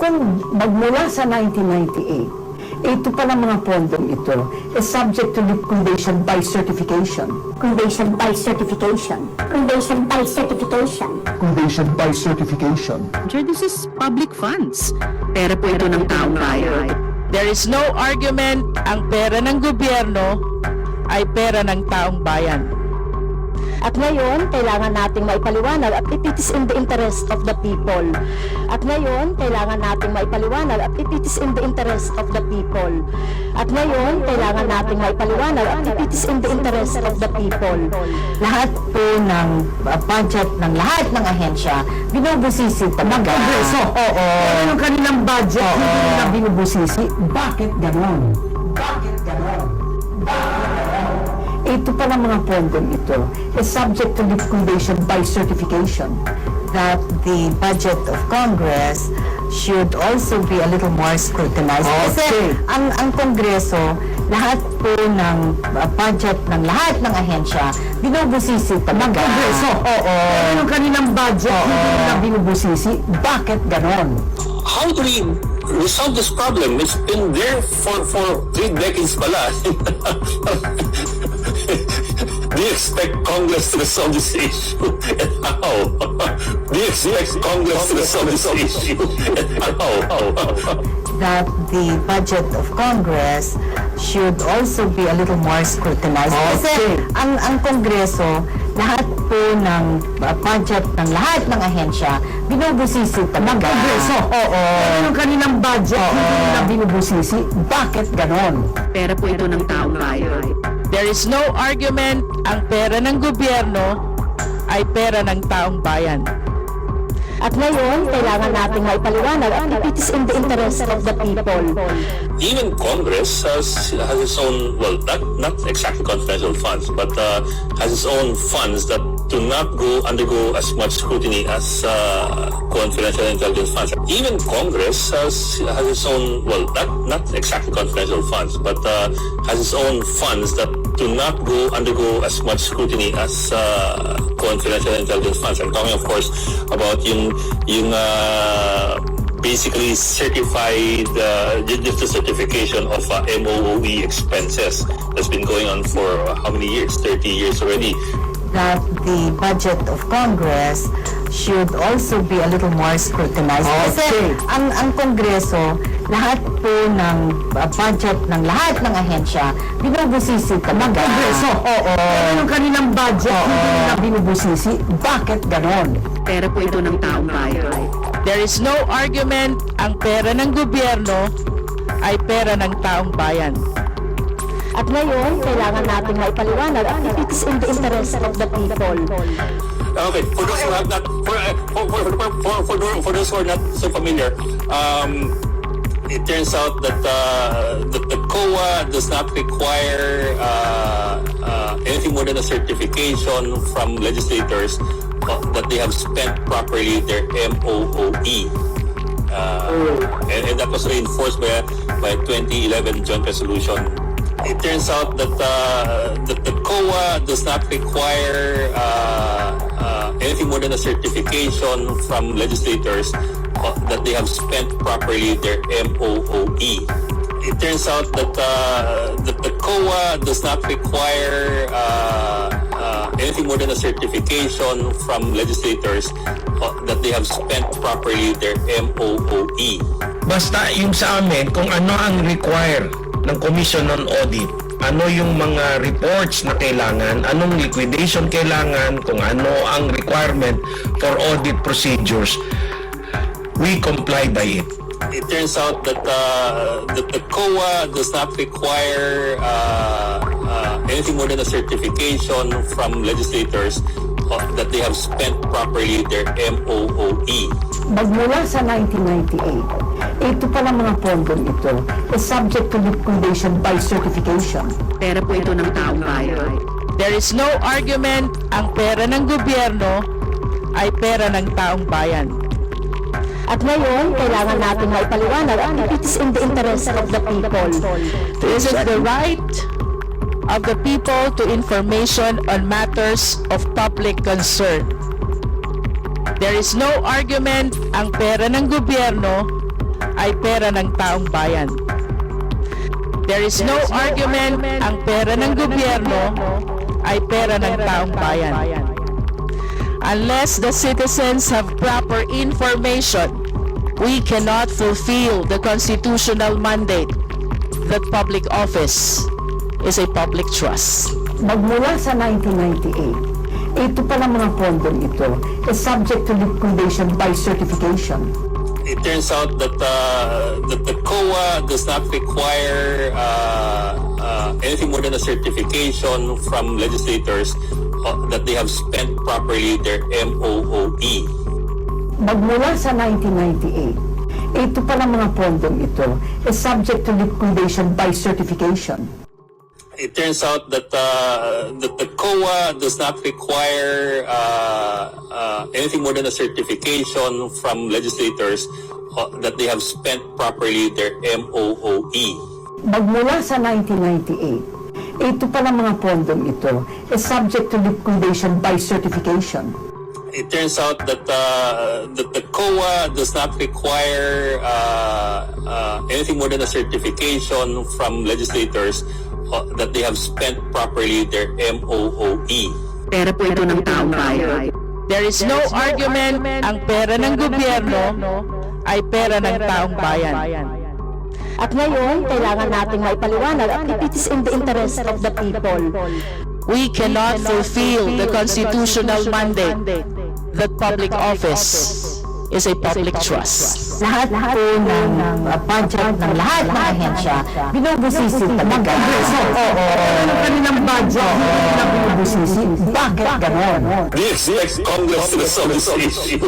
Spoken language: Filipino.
Kung magmula sa 1998, ito pa ng mga pondong ito is subject to liquidation by certification. Liquidation by certification. Liquidation by certification. Liquidation by certification. Sir, this is public funds. Pera po ito ng taong bayan. There is no argument ang pera ng gobyerno ay pera ng taong bayan. At ngayon, kailangan nating maipaliwanag at it is in the interest of the people. At ngayon, kailangan nating maipaliwanag at it is in the interest of the people. At ngayon, kailangan nating maipaliwanag at it is in the interest of the people. Lahat po ng budget ng lahat ng ahensya, binubusisi talaga. Kongreso, oo. Pero yung kanilang budget, hindi nila binubusisi. Bakit ganon? Bakit ganon? Ito pa ng mga pondong ito is subject to liquidation by certification. That the budget of Congress should also be a little more scrutinized. Kasi ang Kongreso, lahat po ng budget ng lahat ng ahensya, binubusisi talaga. Kongreso, oo. Pero yung kanilang budget, hindi nila binubusisi. Bakit ganon? How do we resolve this problem? It's been there for 3 decades pala. Do you expect Congress to resolve this issue? And how? Do you expect Congress to resolve this issue? And how? That the budget of Congress should also be a little more scrutinized. Kasi ang Kongreso, lahat po ng budget ng lahat ng ahensya, binubusisi talaga. Kongreso, oo. Pero yung kanilang budget, hindi nila binubusisi. Bakit ganon? Pera po ito ng taong bayan. There is no argument ang pera ng gobyerno ay pera ng taong bayan. At ngayon, kailangan nating maipaliwanag at it is in the interest of the people. Even Congress has its own, well, not exactly confidential funds, but has its own funds that do not undergo as much scrutiny as confidential intelligence funds. Even Congress has its own, well, not exactly confidential funds, but has its own funds that do not undergo as much scrutiny as confidential intelligence funds. I'm talking, of course, about yung basically certified, just the certification of MOOE expenses that's been going on for how many years? 30 years already. That the budget of Congress should also be a little more scrutinized. Kasi ang Kongreso, lahat po ng budget ng lahat ng ahensya, binubusisi talaga. Kongreso, oo. Pero yung kanilang budget, hindi nila binubusisi. Bakit ganon? Pera po ito ng taong bayan. There is no argument ang pera ng gobyerno ay pera ng taong bayan. At ngayon, kailangan nating maipaliwanag at it is in the interest of the people. Okay, for those who have not, for those who are not so familiar, it turns out that the COA does not require anything more than a certification from legislators that they have spent properly their MOOE. And that was reinforced by 2011 joint resolution. It turns out that the COA does not require anything more than a certification from legislators that they have spent properly their MOOE. It turns out that the COA does not require anything more than a certification from legislators that they have spent properly their MOOE. Basta yung sa amin, kung ano ang require ng Commission on Audit, ano yung mga reports na kailangan, anong liquidation kailangan, kung ano ang requirement for audit procedures, we comply by it. It turns out that the COA does not require anything more than a certification from legislators that they have spent properly their MOOE. Magmula sa 1998, ito pa ng mga pondong ito is subject to liquidation by certification. Pera po ito ng taong bayan. There is no argument ang pera ng gobyerno ay pera ng taong bayan. At ngayon, kailangan nating maipaliwanag at it is in the interest of the people. This is the right of the people to information on matters of public concern. There is no argument ang pera ng gobyerno ay pera ng taong bayan. There is no argument ang pera ng gobyerno ay pera ng taong bayan. Unless the citizens have proper information, we cannot fulfill the constitutional mandate that public office is a public trust. Magmula sa 1998, ito pa ng mga pondong ito is subject to liquidation by certification. It turns out that the COA does not require anything more than a certification from legislators that they have spent properly their MOOE. Magmula sa 1998, ito pa ng mga pondong ito is subject to liquidation by certification. It turns out that the COA does not require anything more than a certification from legislators that they have spent properly their MOOE. Magmula sa 1998, ito pa ng mga pondong ito is subject to liquidation by certification. It turns out that the COA does not require anything more than a certification from legislators that they have spent properly their MOOE. Pera po ito ng taong bayan. There is no argument ang pera ng gobyerno ay pera ng taong bayan. At ngayon, kailangan nating maipaliwanag at it is in the interest of the people. We cannot fulfill the constitutional mandate that public office is a public trust. Lahat po ng budget ng lahat ng ahensya, binubusisi talaga. Ano kanilang budget, hindi nila binubusisi. Bakit ganon? We expect Congress to resolve this issue.